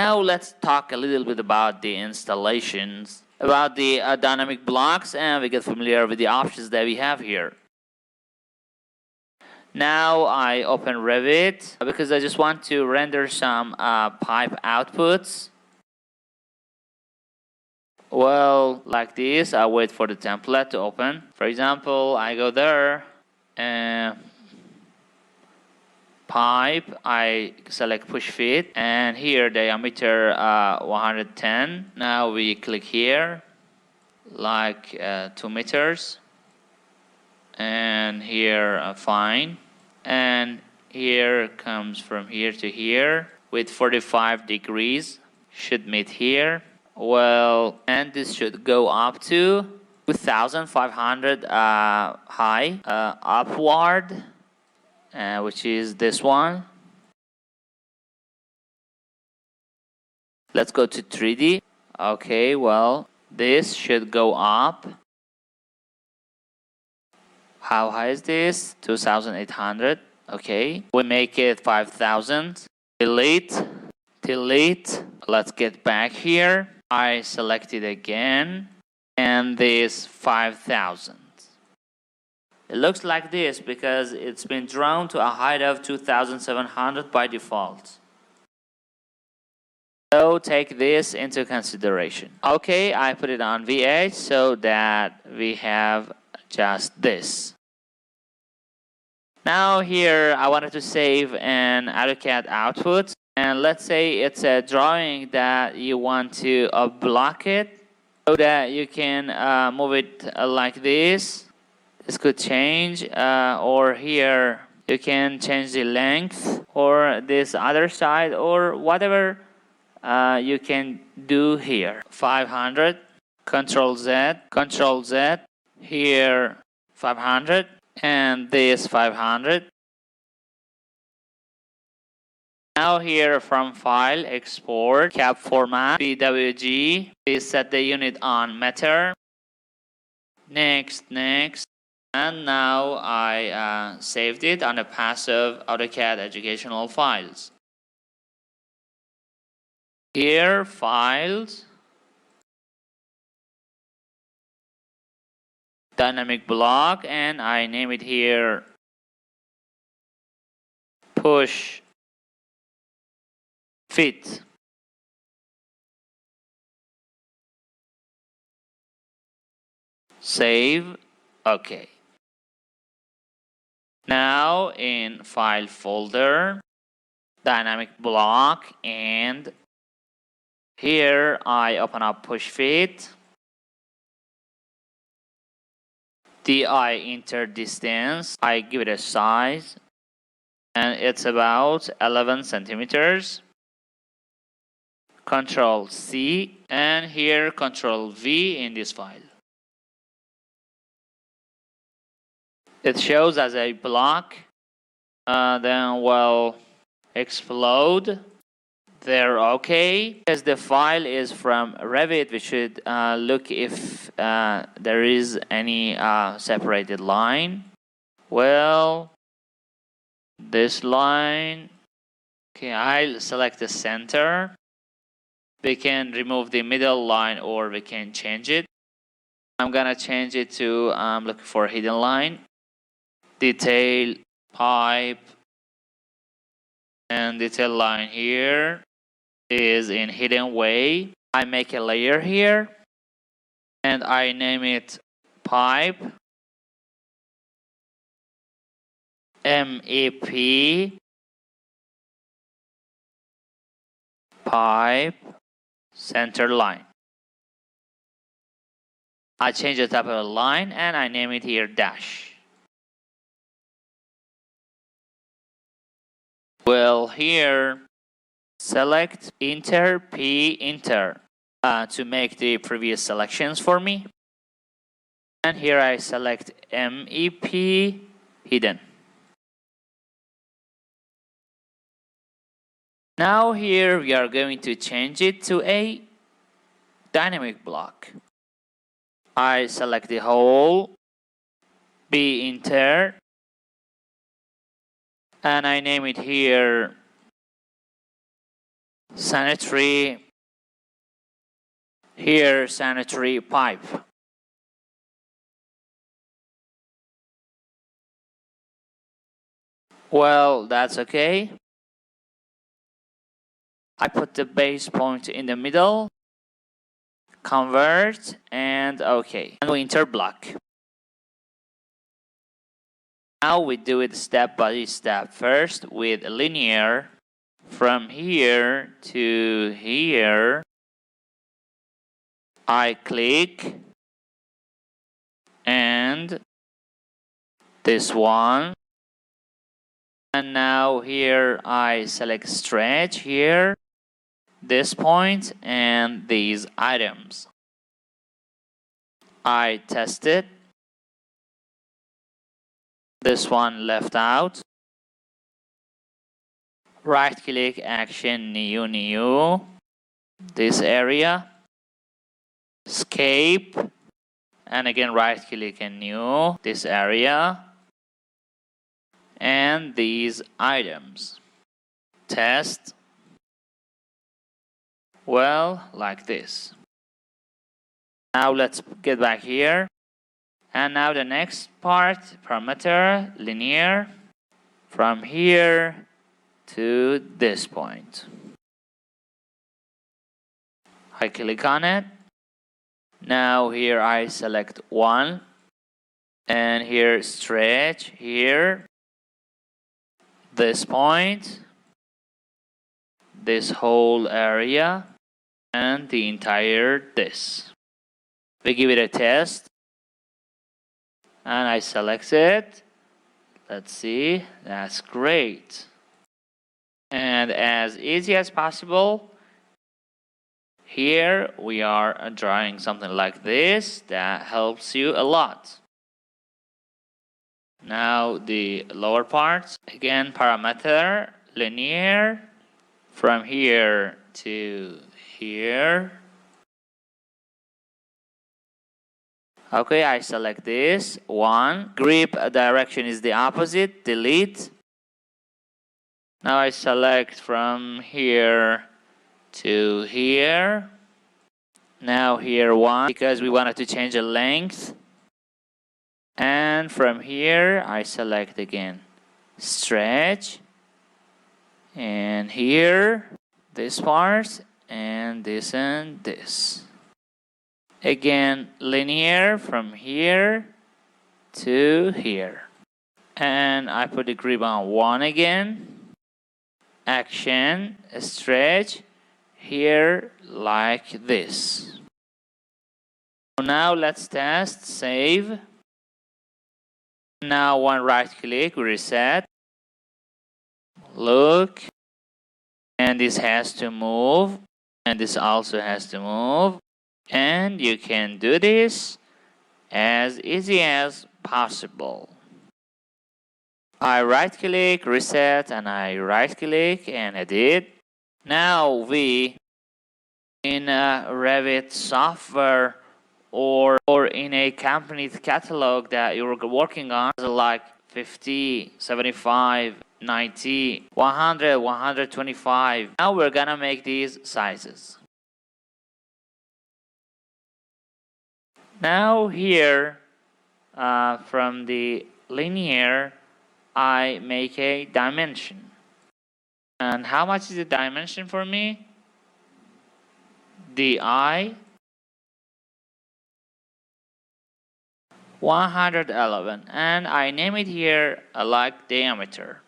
Now let's talk a little bit about the installations, about the dynamic blocks, and we get familiar with the options that we have here. Now I open Revit because I just want to render some pipe outputs. Well, like this, I wait for the template to open. For example, I go there and pipe, I select push fit, and here diameter 110. Now we click here, like 2 meters, and here fine, and here comes from here to here with 45 degrees, should meet here. Well, and this should go up to 2,500 high, upward, which is this one. Let's go to 3D. Okay, well, this should go up. How high is this? 2,800. Okay, we make it 5,000. Delete, delete. Let's get back here. I select it again, and this 5,000. It looks like this because it's been drawn to a height of 2,700 by default. So take this into consideration. Okay, I put it on VH so that we have just this. Now here I wanted to save an AutoCAD output, and let's say it's a drawing that you want to block it so that you can move it like this. This could change, or here you can change the length, or this other side, or whatever you can do here. 500, Control Z, Control Z, here 500, and this 500. Now here from File, Export, Cap Format, PWG, please set the unit on meter. Next, next. And now I saved it on a passive AutoCAD educational files. Here, files, dynamic block, and I name it here push fit. Save. Okay. Now in file folder, dynamic block, and here I open up push fit. DI enter distance, I give it a size, and it's about 11 centimeters. Control C, and here Control V in this file. It shows as a block, then well, explode. They're okay. As the file is from Revit, we should look if there is any separated line. Well, this line, okay, I'll select the center. We can remove the middle line, or we can change it. I'm gonna change it to looking for a hidden line. Detail, pipe, and detail line here is in hidden way. I make a layer here, and I name it pipe, MEP, pipe, center line. I change the type of the line, and I name it here dash. Well, here select enter P enter to make the previous selections for me, and here I select MEP hidden. Now here we are going to change it to a dynamic block. I select the whole, B enter, and I name it here sanitary, here sanitary pipe. Well, that's okay. I put the base point in the middle, convert, and okay. And we enter block. Now we do it step by step. First with linear, from here to here, I click, and this one. And now here I select stretch here, this point, and these items. I test it. This one left out. Right click, action, new, this area. Escape, and again right click and new, this area. And these items. Test. Well, like this. Now let's get back here. And now the next part, parameter, linear, from here to this point. I click on it. Now here I select one, and here stretch here, this point, this whole area, and the entire this. We give it a test, and I select it. Let's see, that's great. And as easy as possible, here we are drawing something like this that helps you a lot. Now the lower parts, again parameter, linear, from here to here. Okay, I select this one. Grip direction is the opposite, delete. Now I select from here to here. Now here one, because we wanted to change the length. And from here I select again stretch, and here this part, and this. Again linear from here to here. And I put the grip on one again. Action, stretch, here like this. Now let's test, save. Now one right click, reset. Look. And this has to move. And this also has to move. And you can do this as easy as possible. I right click, reset, and I right click and edit. Now we, in a Revit software or in a company's catalog that you're working on, like 50, 75, 90, 100, 125. Now we're gonna make these sizes. Now here, from the linear, I make a dimension. And how much is the dimension for me? DI 111, and I name it here like diameter.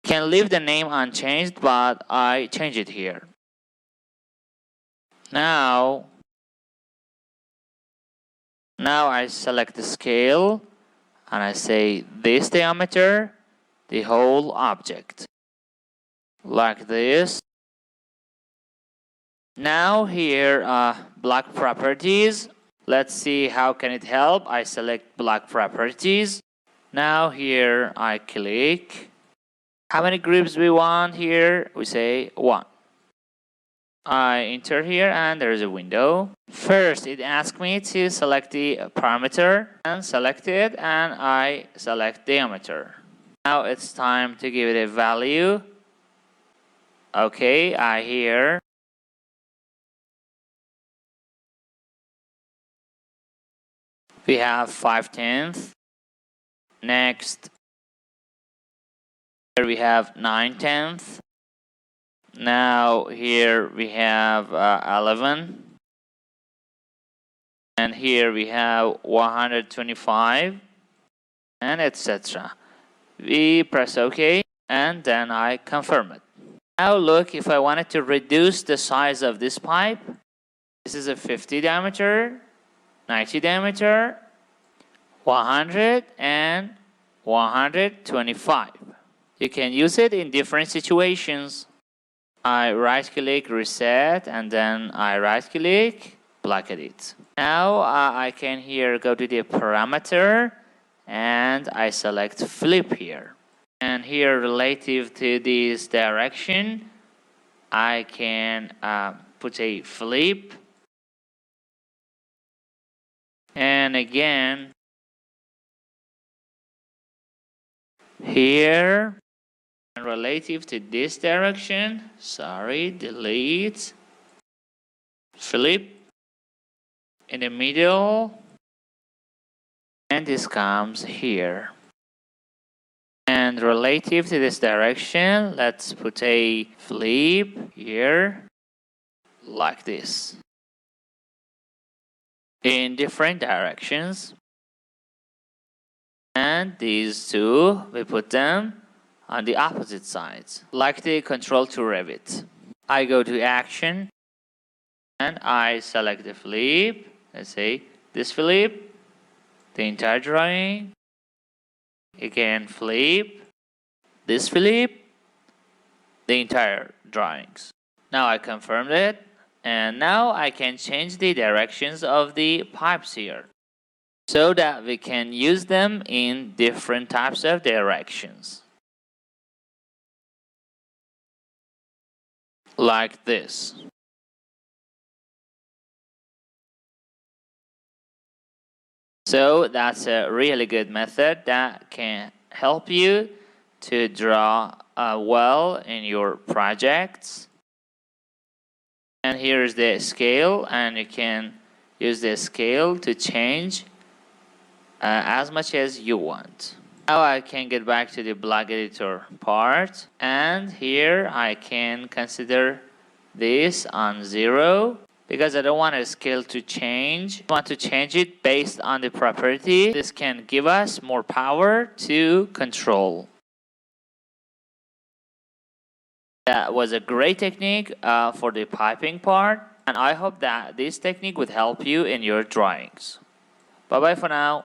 You can leave the name unchanged, but I change it here. Now I select the scale and I say this diameter, the whole object, like this. Now here block properties. Let's see how can it help. I select block properties. Now here I click. How many grips we want here? We say 1. I enter here and there's a window. First it asks me to select the parameter, and select it, and I select diameter. Now it's time to give it a value Okay, here we have 5/10. Next, here we have 9/10. Now here we have 11. And here we have 125 and etc. We press OK and then I confirm it. Now look, if I wanted to reduce the size of this pipe, this is a 50 diameter, 90 diameter, 100 and 125. You can use it in different situations. I right click reset and then I right click block edit. Now I can here go to the parameter and I select flip here. And here relative to this direction, I can put a flip. And again, here, and relative to this direction, delete, flip in the middle, and this comes here. And relative to this direction, let's put a flip here, like this, in different directions. And these two, we put them on the opposite sides, like the control to Revit. I go to action, and I select the flip. Let's say this flip, the entire drawing. Again, flip, this flip, the entire drawings. Now I confirmed it, and now I can change the directions of the pipes here so that we can use them in different types of directions. Like this. So that's a really good method that can help you to draw well in your projects. And here's the scale, and you can use the scale to change as much as you want. Now I can get back to the block editor part, and here I can consider this on 0 because I don't want the scale to change. I want to change it based on the property. This can give us more power to control. That was a great technique for the piping part, and I hope that this technique would help you in your drawings. Bye bye for now.